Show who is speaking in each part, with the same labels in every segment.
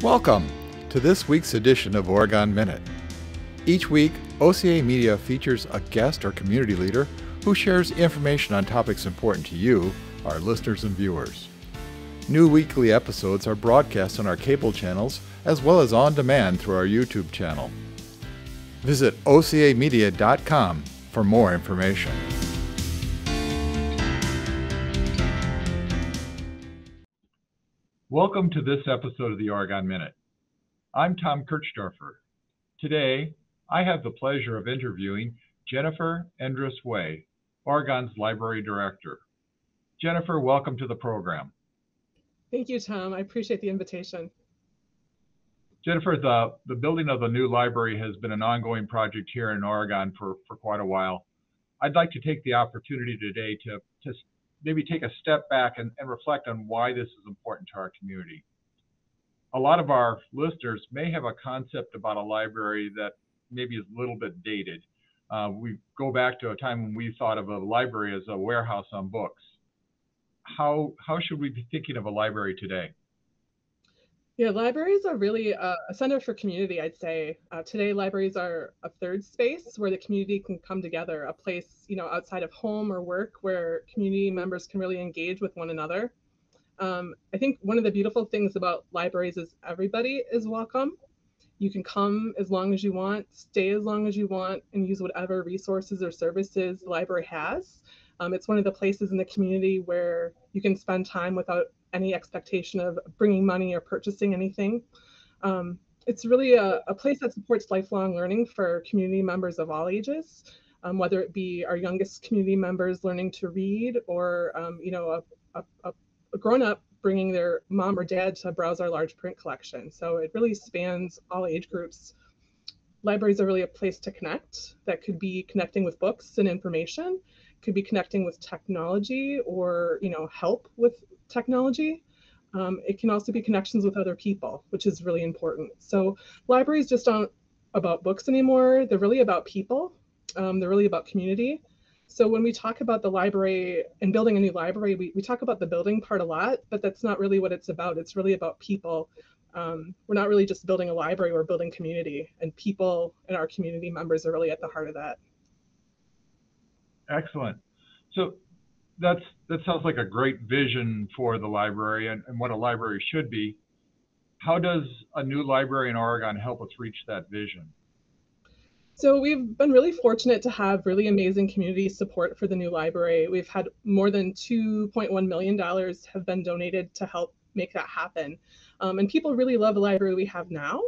Speaker 1: Welcome to this week's edition of Oregon Minute. Each week, OCA Media features a guest or community leader who shares information on topics important to you, our listeners and viewers. New weekly episodes are broadcast on our cable channels as well as on demand through our YouTube channel. Visit ocamedia.com for more information. Welcome to this episode of the Oregon Minute. I'm Tom Kirchdoerfer. Today, I have the pleasure of interviewing Jennifer Endres Way, Oregon's Library Director. Jennifer, welcome to the program.
Speaker 2: Thank you, Tom. I appreciate the invitation.
Speaker 1: Jennifer, the building of the new library has been an ongoing project here in Oregon for quite a while. I'd like to take the opportunity today to maybe take a step back and reflect on why this is important to our community. A lot of our listeners may have a concept about a library that maybe is a little bit dated. We go back to a time when we thought of a library as a warehouse on books. How should we be thinking of a library today?
Speaker 2: Yeah, libraries are really a center for community, I'd say. Today, libraries are a third space where the community can come together, a place, outside of home or work where community members can really engage with one another. I think one of the beautiful things about libraries is everybody is welcome. You can come as long as you want, stay as long as you want, and use whatever resources or services the library has. It's one of the places in the community where you can spend time without any expectation of bringing money or purchasing anything. It's really a place that supports lifelong learning for community members of all ages, whether it be our youngest community members learning to read or, a grown-up bringing their mom or dad to browse our large print collection. So it really spans all age groups. Libraries are really a place to connect. That could be connecting with books and information, could be connecting with technology or, help with technology. It can also be connections with other people, which is really important. So libraries just aren't about books anymore. They're really about people. They're really about community. So when we talk about the library and building a new library, we talk about the building part a lot, but that's not really what it's about. It's really about people. We're not really just building a library, we're building community, and people and our community members are really at the heart of that.
Speaker 1: Excellent. So that sounds like a great vision for the library and what a library should be. How does a new library in Oregon help us reach that vision?
Speaker 2: So we've been really fortunate to have really amazing community support for the new library. We've had more than $2.1 million have been donated to help make that happen. And people really love the library we have now.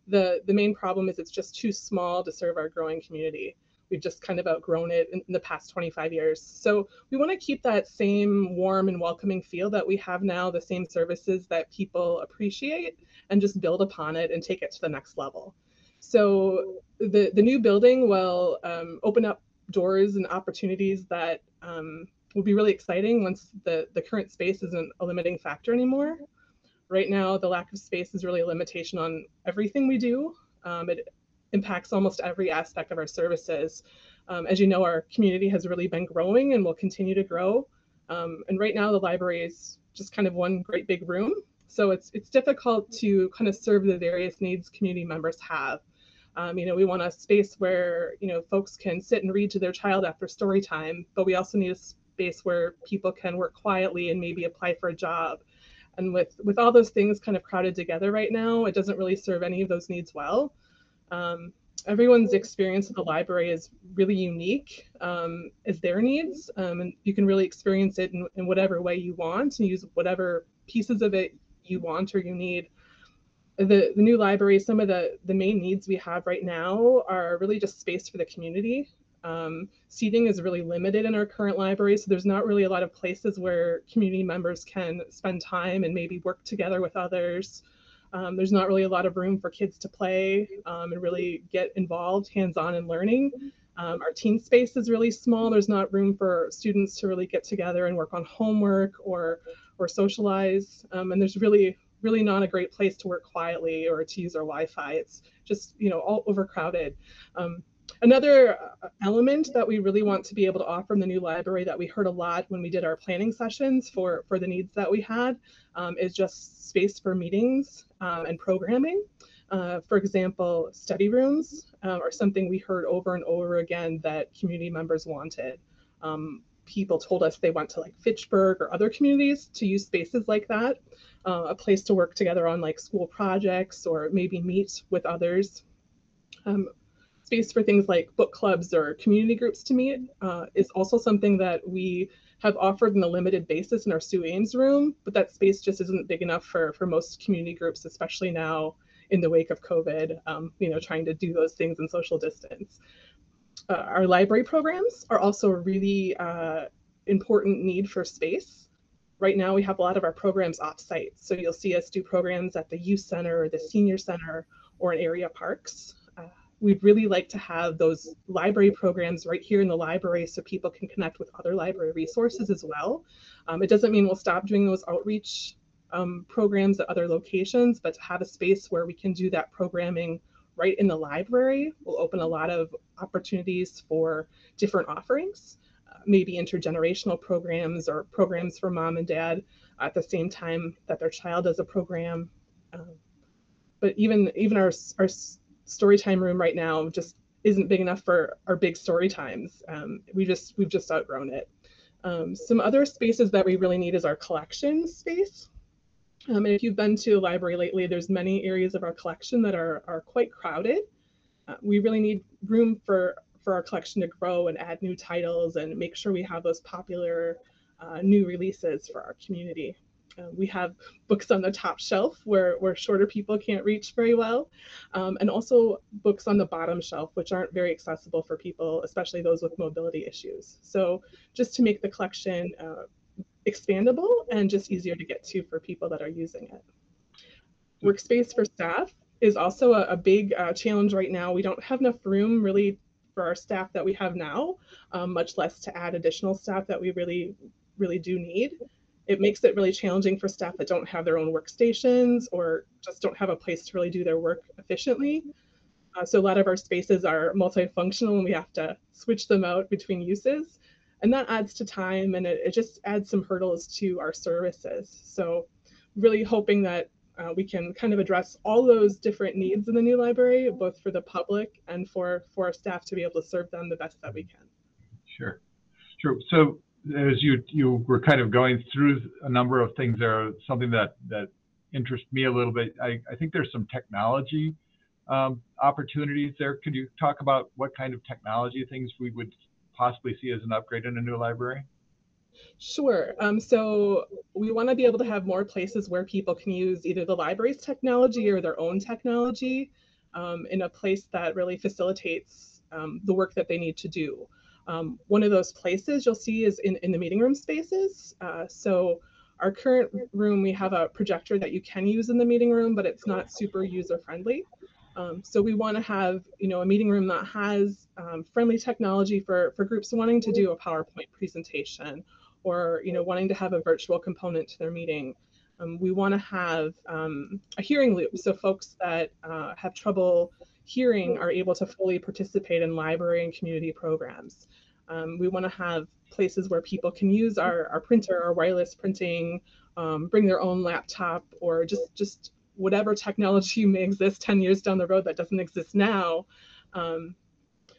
Speaker 2: The main problem is it's just too small to serve our growing community. We've just kind of outgrown it in the past 25 years. So we want to keep that same warm and welcoming feel that we have now, the same services that people appreciate, and just build upon it and take it to the next level. So the new building will open up doors and opportunities that will be really exciting once the current space isn't a limiting factor anymore. Right now, the lack of space is really a limitation on everything we do. It impacts almost every aspect of our services. As you know, our community has really been growing and will continue to grow. And right now the library is just kind of one great big room. So it's difficult to kind of serve the various needs community members have. We want a space where, folks can sit and read to their child after story time, but we also need a space where people can work quietly and maybe apply for a job. And with all those things kind of crowded together right now, it doesn't really serve any of those needs well. Everyone's experience at the library is really unique as their needs, and you can really experience it in whatever way you want and use whatever pieces of it you want or you need. The new library, some of the main needs we have right now are really just space for the community. Seating is really limited in our current library, so there's not really a lot of places where community members can spend time and maybe work together with others. There's not really a lot of room for kids to play and really get involved hands-on in learning. Our teen space is really small. There's not room for students to really get together and work on homework or socialize. And there's really not a great place to work quietly or to use our Wi-Fi. It's just, all overcrowded. Another element that we really want to be able to offer in the new library that we heard a lot when we did our planning sessions for the needs that we had is just space for meetings and programming. For example, study rooms are something we heard over and over again that community members wanted. People told us they went to like Fitchburg or other communities to use spaces like that, a place to work together on like school projects or maybe meet with others. Space for things like book clubs or community groups to meet is also something that we have offered on a limited basis in our Sue Ames room, but that space just isn't big enough for most community groups, especially now in the wake of COVID, trying to do those things in social distance. Our library programs are also a really important need for space. Right now, we have a lot of our programs off-site. So you'll see us do programs at the youth center, or the senior center, or in area parks. We'd really like to have those library programs right here in the library so people can connect with other library resources as well. It doesn't mean we'll stop doing those outreach programs at other locations, but to have a space where we can do that programming right in the library will open a lot of opportunities for different offerings, maybe intergenerational programs or programs for mom and dad at the same time that their child does a program. But even our storytime room right now just isn't big enough for our big story times. We've just outgrown it. Some other spaces that we really need is our collection space. And if you've been to a library lately, there's many areas of our collection that are quite crowded. We really need room for our collection to grow and add new titles and make sure we have those popular new releases for our community. We have books on the top shelf where shorter people can't reach very well, and also books on the bottom shelf, which aren't very accessible for people, especially those with mobility issues. So just to make the collection expandable and just easier to get to for people that are using it. Workspace for staff is also a big challenge right now. We don't have enough room really for our staff that we have now, much less to add additional staff that we really do need. It makes it really challenging for staff that don't have their own workstations or just don't have a place to really do their work efficiently. So a lot of our spaces are multifunctional and we have to switch them out between uses. And that adds to time and it just adds some hurdles to our services. So really hoping that we can kind of address all those different needs in the new library, both for the public and for our staff to be able to serve them the best that we can.
Speaker 1: Sure. So as you were kind of going through a number of things there, something that interests me a little bit, I think there's some technology opportunities there. Could you talk about what kind of technology things we would possibly see as an upgrade in a new library?
Speaker 2: Sure. So we want to be able to have more places where people can use either the library's technology or their own technology in a place that really facilitates the work that they need to do. One of those places you'll see is in the meeting room spaces. So our current room, we have a projector that you can use in the meeting room, but it's not super user friendly. So we want to have, a meeting room that has friendly technology for groups wanting to do a PowerPoint presentation or, wanting to have a virtual component to their meeting. We want to have a hearing loop so folks that have trouble hearing are able to fully participate in library and community programs. We want to have places where people can use our printer, our wireless printing, bring their own laptop, or just whatever technology may exist 10 years down the road that doesn't exist now.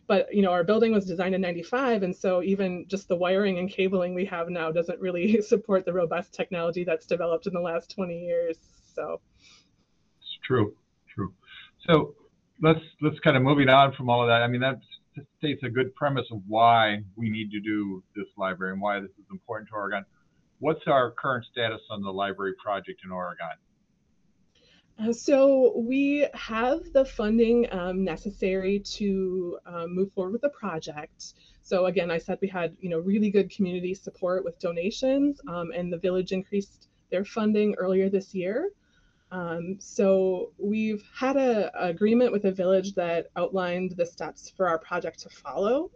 Speaker 2: But our building was designed in '95, and so even just the wiring and cabling we have now doesn't really support the robust technology that's developed in the last 20 years. So
Speaker 1: it's true. So let's kind of moving on from all of that. I mean, that states a good premise of why we need to do this library and why this is important to Oregon. What's our current status on the library project in Oregon?
Speaker 2: So we have the funding necessary to move forward with the project. So again, I said we had really good community support with donations, and the village increased their funding earlier this year. So we've had an agreement with the village that outlined the steps for our project to follow.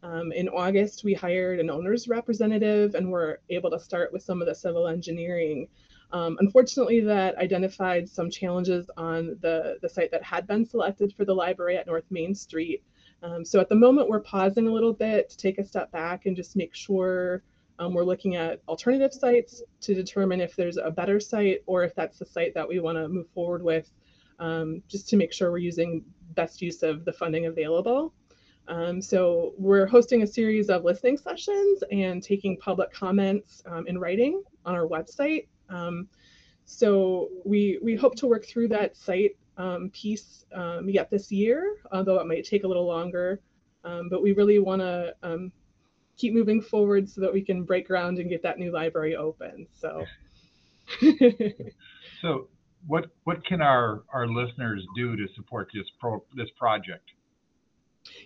Speaker 2: In August, we hired an owner's representative and were able to start with some of the civil engineering. Unfortunately, that identified some challenges on the site that had been selected for the library at North Main Street So at the moment, we're pausing a little bit to take a step back and just make sure we're looking at alternative sites to determine if there's a better site or if that's the site that we want to move forward with, just to make sure we're using best use of the funding available. So we're hosting a series of listening sessions and taking public comments in writing on our website. So we hope to work through that site piece yet this year, although it might take a little longer. But we really want to keep moving forward so that we can break ground and get that new library open. So,
Speaker 1: so what can our listeners do to support this project?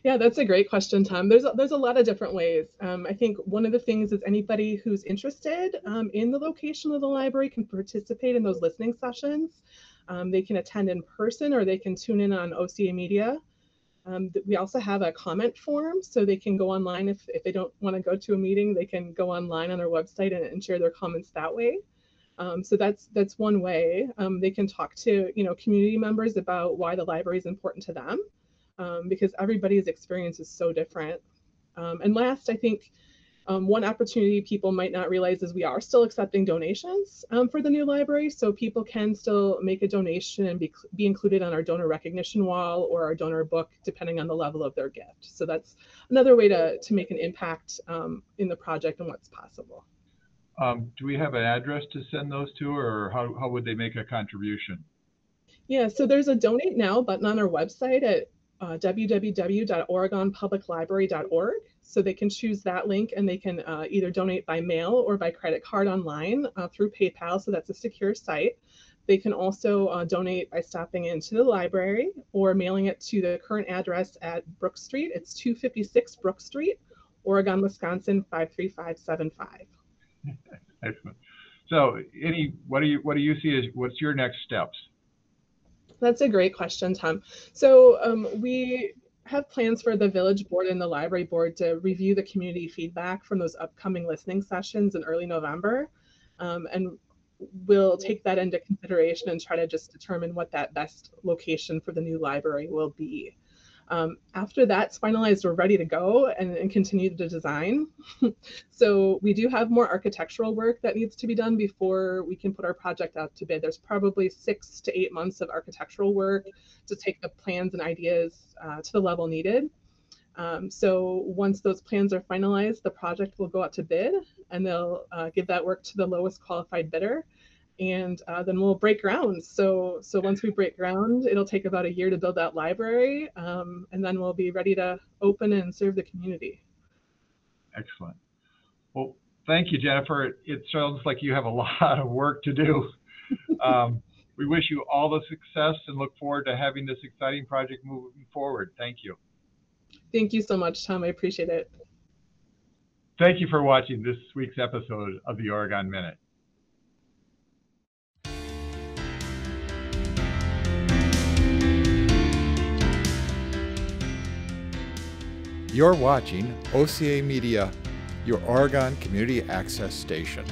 Speaker 2: Yeah, that's a great question, Tom. There's a lot of different ways. I think one of the things is anybody who's interested in the location of the library can participate in those listening sessions. They can attend in person or they can tune in on OCA Media. We also have a comment form, so they can go online if they don't want to go to a meeting. They can go online on our website and share their comments that way. So that's one way. They can talk to community members about why the library is important to them, because everybody's experience is so different. And last, I think one opportunity people might not realize is we are still accepting donations for the new library. So people can still make a donation and be included on our donor recognition wall or our donor book, depending on the level of their gift. So that's another way to make an impact in the project and what's possible.
Speaker 1: Do we have an address to send those to, or how would they make a contribution?
Speaker 2: Yeah, so there's a donate now button on our website at www.oregonpubliclibrary.org. So they can choose that link and they can either donate by mail or by credit card online through PayPal. So that's a secure site. They can also donate by stopping into the library or mailing it to the current address at Brook Street. It's 256 Brook Street, Oregon, Wisconsin, 53575.
Speaker 1: Excellent. So what do you see as what's your next steps?
Speaker 2: That's a great question, Tom. So we have plans for the village board and the library board to review the community feedback from those upcoming listening sessions in early November. And we'll take that into consideration and try to just determine what that best location for the new library will be. After that's finalized, we're ready to go and continue the design. So we do have more architectural work that needs to be done before we can put our project out to bid. There's probably 6 to 8 months of architectural work to take the plans and ideas to the level needed. So once those plans are finalized, the project will go out to bid and they'll give that work to the lowest qualified bidder. And then we'll break ground. So once we break ground, it'll take about a year to build that library, and then we'll be ready to open and serve the community.
Speaker 1: Excellent. Well, thank you, Jennifer. It sounds like you have a lot of work to do. We wish you all the success and look forward to having this exciting project moving forward. Thank you.
Speaker 2: Thank you so much, Tom. I appreciate it.
Speaker 1: Thank you for watching this week's episode of the Oregon Minute.
Speaker 3: You're watching OCA Media, your Oregon Community Access Station.